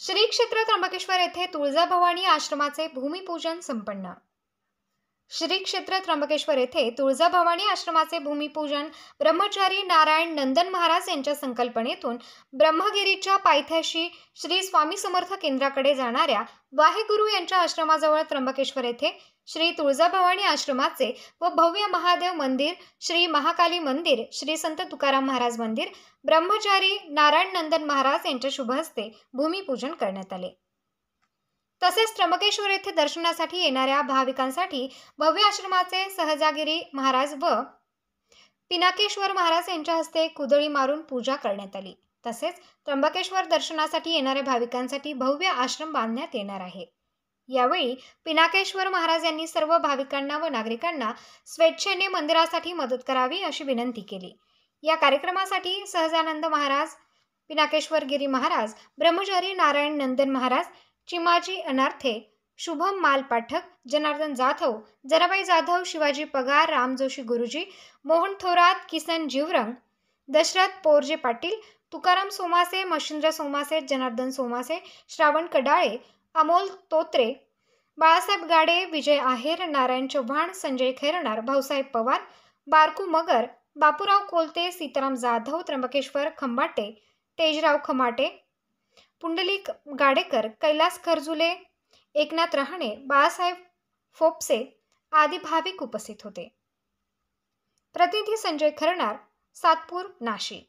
श्री क्षेत्र त्र्यंबकेश्वर येथे तुळजाभवानी आश्रमाचे भूमिपूजन संपन्न। श्री क्षेत्र त्र्यंबकेश्वर येथे तुळजाभवानी आश्रमाचे भूमिपूजन ब्रह्मचारी नारायण नंदन महाराज यांच्या संकल्पनेतून ब्रह्मगिरीच्या पायथ्याशी श्री स्वामी समर्थ केंद्राकडे जाणाऱ्या वाहेगुरु यांच्या आश्रमाजवळ त्र्यंबकेश्वर येथे श्री तुळजाभवानी आश्रमाचे व भव्य महादेव मंदिर, श्री महाकाली मंदिर, श्री संत तुकाराम महाराज मंदिर, ब्रह्मचारी नारायण नंदन महाराज यांच्या शुभ हस्ते भूमिपूजन करण्यात आले। तसेच त्र्यंबकेश्वर येथे दर्शनासाठी येणाऱ्या भाविकांसाठी भव्य आश्रमाचे सहजागिरी महाराज व पिनाकेश्वर महाराज यांच्या हस्ते कुदळी मारून पूजा करण्यात आली। तसेच त्र्यंबकेश्वर दर्शनासाठी येणाऱ्या भाविकांसाठी भव्य आश्रम बांधण्यात येणार आहे। यावेळी पिनाकेश्वर महाराज यांनी सर्व भाविकांना व नागरिकांना स्वेच्छेने मंदिरासाठी मदत करावी अशी विनंती केली। या कार्यक्रमासाठी सहजानंद महाराज, पिनाकेश्वर गिरी महाराज, ब्रह्मचारी नारायण नंदन महाराज, चिमाजी अनार्थे, शुभम माल पाठक, जनार्दन जाधव, जनाबाई जाधव, शिवाजी पगार, राम जोशी गुरुजी, मोहन थोरात, किसन जीवरंग, दशरथ पोरजे पाटील, तुकाराम सोमासे, मशिंद्र सोमासे, जनार्दन सोमासे, श्रावण कडाळे, अमोल तोत्रे, बाळासाहेब गाडे, विजय आहेर, नारायण चव्हाण, संजय खैरनार, भाऊसाहेब पवार, बारकू मगर, बापूराव कोलते, सीताराम जाधव, त्र्यंबकेश्वर खंबाटे, तेजराव खमाटे, पुंडलिक गाडेकर, कैलास खरजुले, एकनाथ रहाणे, बाळासाहेब फोपसे आदी भाविक उपस्थित होते। प्रतिनिधी संजय खैरनार, सातपूर, नाशिक।